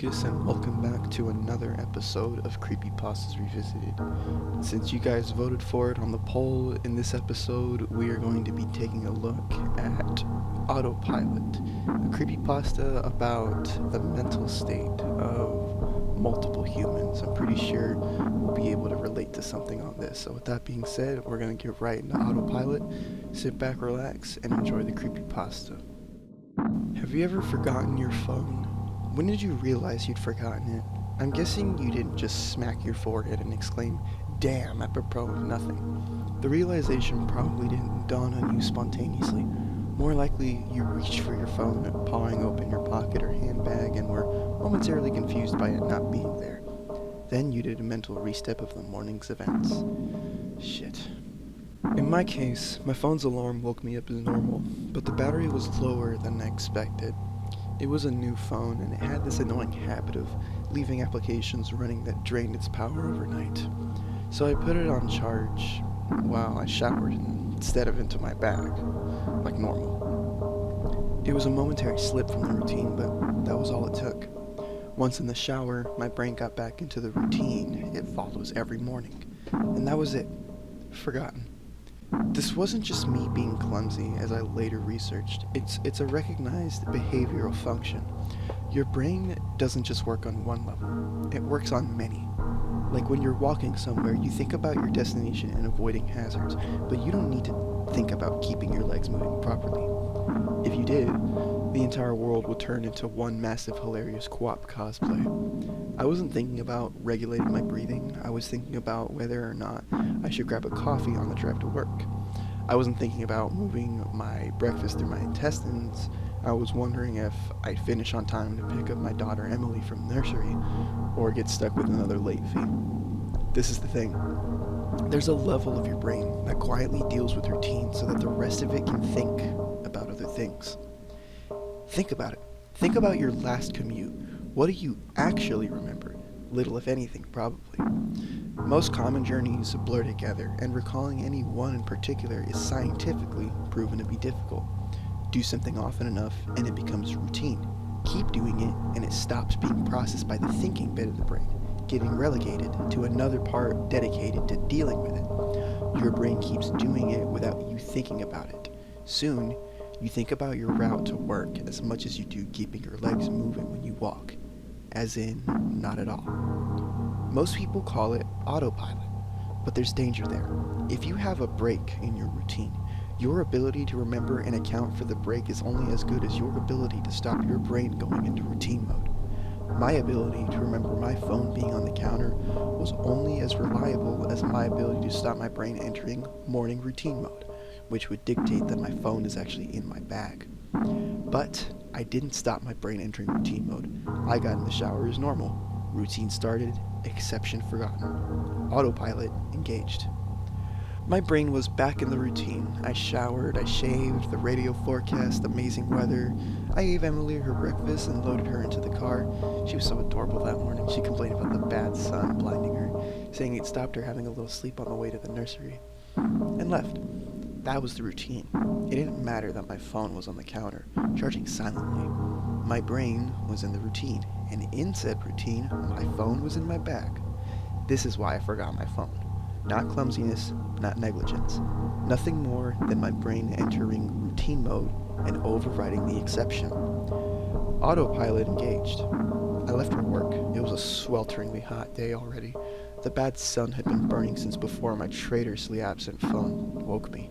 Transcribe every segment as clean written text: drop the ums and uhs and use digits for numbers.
Lucas, and welcome back to another episode of Creepypastas Revisited. Since you guys voted for it on the poll, in this episode we are going to be taking a look at Autopilot, a creepypasta about the mental state of multiple humans. I'm pretty sure we'll be able to relate to something on this. So with that being said, we're going to get right into Autopilot. Sit back, relax, and enjoy the creepypasta. Have you ever forgotten your phone? When did you realize you'd forgotten it? I'm guessing you didn't just smack your forehead and exclaim, "Damn," apropos of nothing. The realization probably didn't dawn on you spontaneously. More likely, you reached for your phone, pawing open your pocket or handbag, and were momentarily confused by it not being there. Then you did a mental restep of the morning's events. Shit. In my case, my phone's alarm woke me up as normal, but the battery was lower than I expected. It was a new phone, and it had this annoying habit of leaving applications running that drained its power overnight. So I put it on charge while I showered instead of into my bag, like normal. It was a momentary slip from the routine, but that was all it took. Once in the shower, my brain got back into the routine it follows every morning, and that was it. Forgotten. This wasn't just me being clumsy, as I later researched. It's a recognized behavioral function. Your brain doesn't just work on one level, it works on many. Like when you're walking somewhere, you think about your destination and avoiding hazards, but you don't need to think about keeping your legs moving properly. If you did, the entire world would turn into one massive hilarious co-op cosplay. I wasn't thinking about regulating my breathing, I was thinking about whether or not I should grab a coffee on the drive to work. I wasn't thinking about moving my breakfast through my intestines, I was wondering if I'd finish on time to pick up my daughter Emily from nursery, or get stuck with another late fee. This is the thing. There's a level of your brain that quietly deals with routine so that the rest of it can think about other things. Think about it. Think about your last commute. What do you actually remember? Little, if anything, probably. Most common journeys blur together, and recalling any one in particular is scientifically proven to be difficult. Do something often enough, and it becomes routine. Keep doing it, and it stops being processed by the thinking bit of the brain, getting relegated to another part dedicated to dealing with it. Your brain keeps doing it without you thinking about it. Soon, you think about your route to work as much as you do keeping your legs moving when you walk. As in, not at all. Most people call it autopilot, but there's danger there. If you have a break in your routine, your ability to remember and account for the break is only as good as your ability to stop your brain going into routine mode. My ability to remember my phone being on the counter was only as reliable as my ability to stop my brain entering morning routine mode, which would dictate that my phone is actually in my bag. But I didn't stop my brain entering routine mode. I got in the shower as normal. Routine started, exception forgotten. Autopilot engaged. My brain was back in the routine. I showered, I shaved, the radio forecast, amazing weather. I gave Emily her breakfast and loaded her into the car. She was so adorable that morning. She complained about the bad sun blinding her, saying it stopped her having a little sleep on the way to the nursery, and left. That was the routine. It didn't matter that my phone was on the counter, charging silently. My brain was in the routine, and in said routine, my phone was in my bag. This is why I forgot my phone. Not clumsiness, not negligence. Nothing more than my brain entering routine mode and overriding the exception. Autopilot engaged. I left for work. It was a swelteringly hot day already. The bad sun had been burning since before my traitorously absent phone woke me.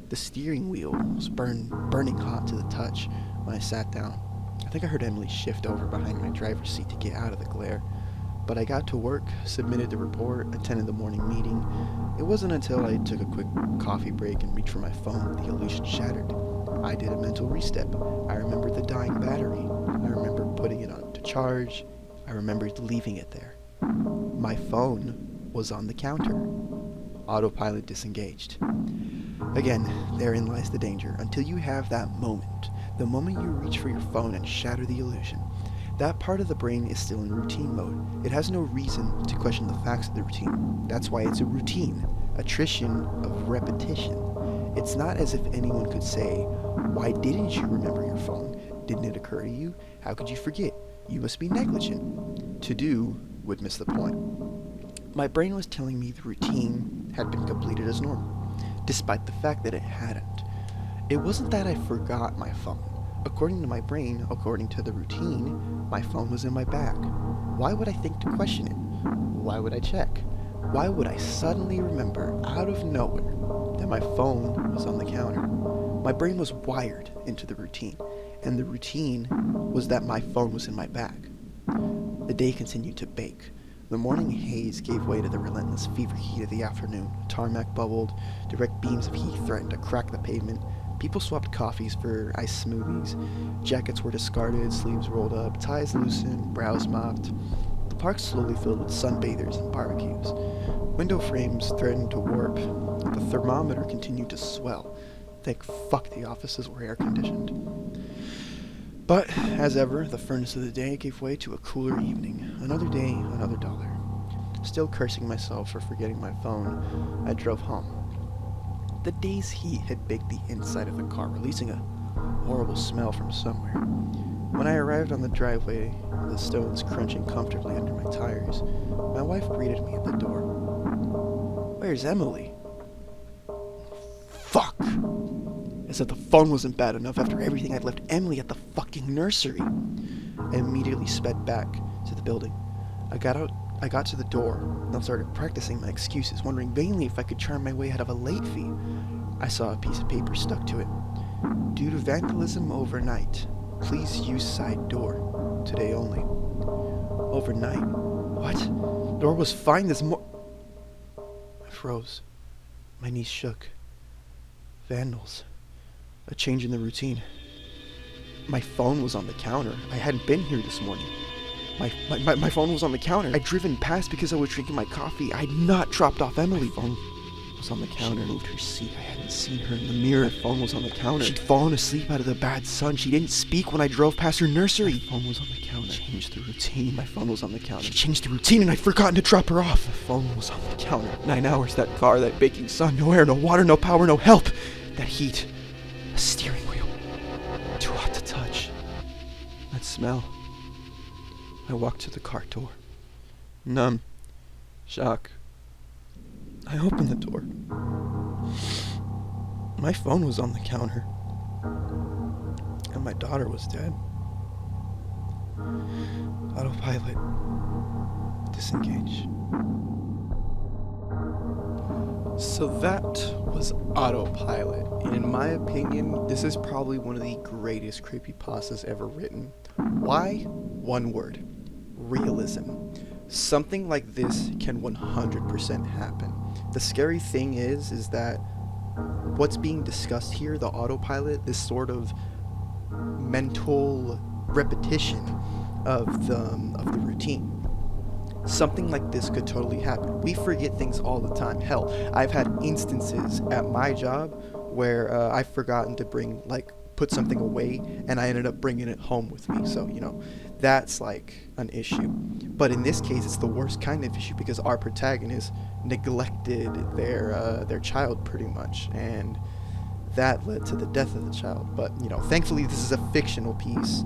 The steering wheel was burning hot to the touch when I sat down. I think I heard Emily shift over behind my driver's seat to get out of the glare. But I got to work, submitted the report, attended the morning meeting. It wasn't until I took a quick coffee break and reached for my phone that the illusion shattered. I did a mental restep. I remembered the dying battery. I remembered putting it on to charge. I remembered leaving it there. My phone was on the counter. Autopilot disengaged. Again, therein lies the danger. Until you have that moment, the moment you reach for your phone and shatter the illusion, that part of the brain is still in routine mode. It has no reason to question the facts of the routine. That's why it's a routine, attrition of repetition. It's not as if anyone could say, "Why didn't you remember your phone? Didn't it occur to you? How could you forget?" You must be negligent. To do would miss the point. My brain was telling me the routine had been completed as normal, despite the fact that it hadn't. It wasn't that I forgot my phone. According to my brain, according to the routine, my phone was in my bag. Why would I think to question it? Why would I check? Why would I suddenly remember, out of nowhere, that my phone was on the counter? My brain was wired into the routine, and the routine was that my phone was in my bag. The day continued to bake. The morning haze gave way to the relentless fever heat of the afternoon. Tarmac bubbled, direct beams of heat threatened to crack the pavement. People swapped coffees for iced smoothies. Jackets were discarded, sleeves rolled up, ties loosened, brows mopped. The park slowly filled with sunbathers and barbecues. Window frames threatened to warp. The thermometer continued to swell. Thank fuck the offices were air conditioned. But, as ever, the furnace of the day gave way to a cooler evening. Another day, another dollar. Still cursing myself for forgetting my phone, I drove home. The day's heat had baked the inside of the car, releasing a horrible smell from somewhere. When I arrived on the driveway, the stones crunching comfortably under my tires, my wife greeted me at the door. "Where's Emily?" Fuck! As if the phone wasn't bad enough after everything, I'd left Emily at the fucking nursery. I immediately sped back to the building. I got to the door and started practicing my excuses, wondering vainly if I could charm my way out of a late fee. I saw a piece of paper stuck to it. "Due to vandalism overnight, please use side door. Today only." Overnight? What? The door was fine this I froze. My knees shook. Vandals. A change in the routine. My phone was on the counter. I hadn't been here this morning. My phone was on the counter. I'd driven past because I was drinking my coffee. I'd not dropped off Emily. My phone was on the counter. She moved her seat. I hadn't seen her in the mirror. My phone was on the counter. She'd fallen asleep out of the bad sun. She didn't speak when I drove past her nursery. My phone was on the counter. Changed the routine. My phone was on the counter. She changed the routine and I'd forgotten to drop her off. My phone was on the counter. 9 hours, that car, that baking sun, no air, no water, no power, no help. That heat. A steering wheel. Too hot to touch. That smell. I walked to the car door. Numb. Shock. I opened the door. My phone was on the counter. And my daughter was dead. Autopilot. Disengage. So that was Autopilot. And in my opinion, this is probably one of the greatest creepypastas ever written. Why? One word. Realism. Something like this can 100% happen. The scary thing is that what's being discussed here, the autopilot, this sort of mental repetition of the routine. Something like this could totally happen. We forget things all the time. Hell, I've had instances at my job where I've forgotten to put something away, and I ended up bringing it home with me. So, that's like an issue. But in this case, it's the worst kind of issue because our protagonist neglected their child pretty much, and that led to the death of the child. But, thankfully this is a fictional piece.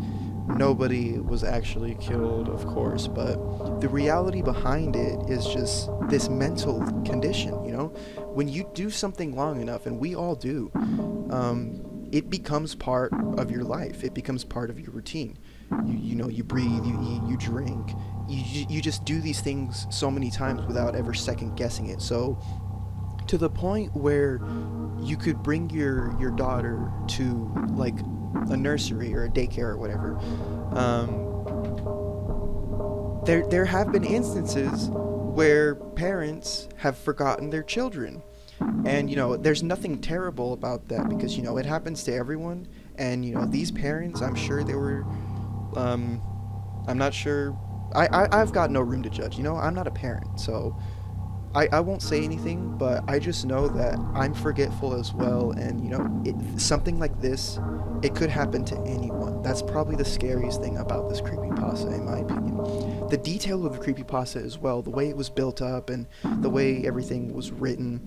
Nobody was actually killed, of course, but the reality behind it is just this mental condition, When you do something long enough, and we all do, it becomes part of your life. It becomes part of your routine. You breathe, you eat, you drink. You just do these things so many times without ever second guessing it. So to the point where you could bring your daughter to like a nursery or a daycare or whatever. There have been instances where parents have forgotten their children. And, there's nothing terrible about that because, it happens to everyone. And, these parents, I'm sure they were, I'm not sure. I've got no room to judge, I'm not a parent. So I won't say anything, but I just know that I'm forgetful as well. And, something like this, it could happen to anyone. That's probably the scariest thing about this creepypasta, in my opinion. The detail of the creepypasta as well, the way it was built up and the way everything was written,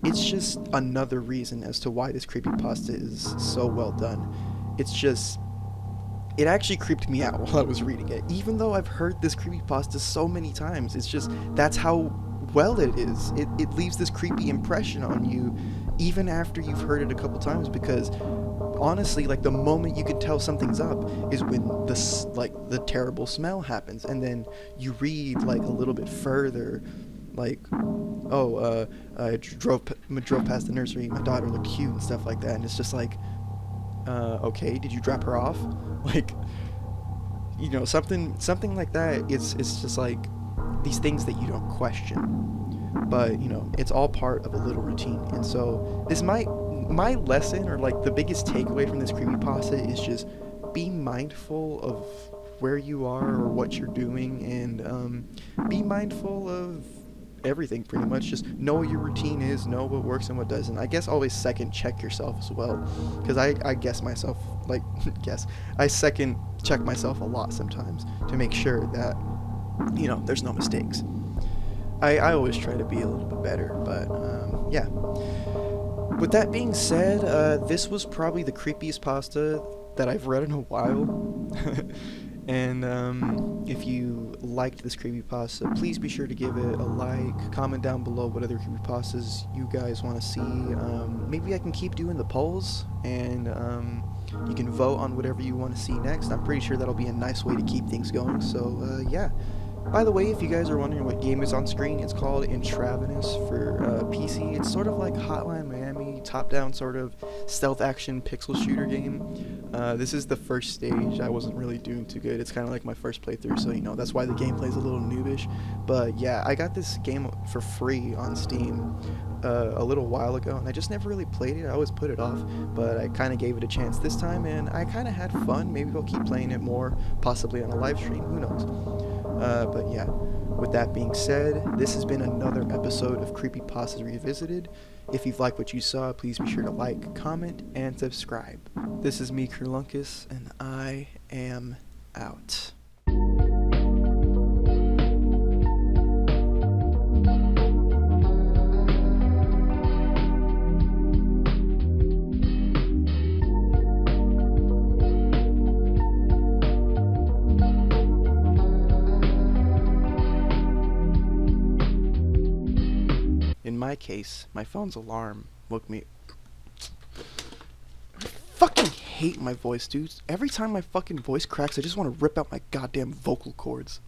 it's just another reason as to why this creepypasta is so well done. It's just, it actually creeped me out while I was reading it. Even though I've heard this creepypasta so many times, it's just that's how well it is. It leaves this creepy impression on you even after you've heard it a couple times, because honestly, like, the moment you can tell something's up is when the terrible smell happens, and then you read like a little bit further, like, oh, drove past the nursery, my daughter looked cute and stuff like that, and it's just like, okay, did you drop her off? Like, something like that. It's just like these things that you don't question, but it's all part of a little routine. And so this might my lesson, or like the biggest takeaway from this creepypasta, is just be mindful of where you are or what you're doing, and be mindful of everything pretty much. Just know what your routine is, know what works and what doesn't. I guess always second check yourself as well, because I guess myself, like, I second check myself a lot sometimes to make sure that there's no mistakes. I always try to be a little bit better, but yeah. With that being said, this was probably the creepiest pasta that I've read in a while. And if you liked this creepypasta, please be sure to give it a like. Comment down below what other creepypastas you guys want to see. Maybe I can keep doing the polls, and you can vote on whatever you want to see next. I'm pretty sure that'll be a nice way to keep things going. So yeah. By the way, if you guys are wondering what game is on screen, it's called Intravenous for PC. It's sort of like Hotline Miami, top-down sort of stealth action pixel shooter game. This is the first stage. I wasn't really doing too good. It's kind of like my first playthrough, so that's why the gameplay's a little noobish. But yeah, I got this game for free on Steam a little while ago, and I just never really played it. I always put it off, but I kind of gave it a chance this time, and I kind of had fun. Maybe I'll keep playing it more, possibly on a live stream. Who knows? But yeah, with that being said, this has been another episode of Creepypastas Revisited. If you've liked what you saw, please be sure to like, comment, and subscribe. This is me, Kerlunkus, and I am out. In my case, my phone's alarm woke me. I fucking hate my voice, dude. Every time my fucking voice cracks, I just want to rip out my goddamn vocal cords.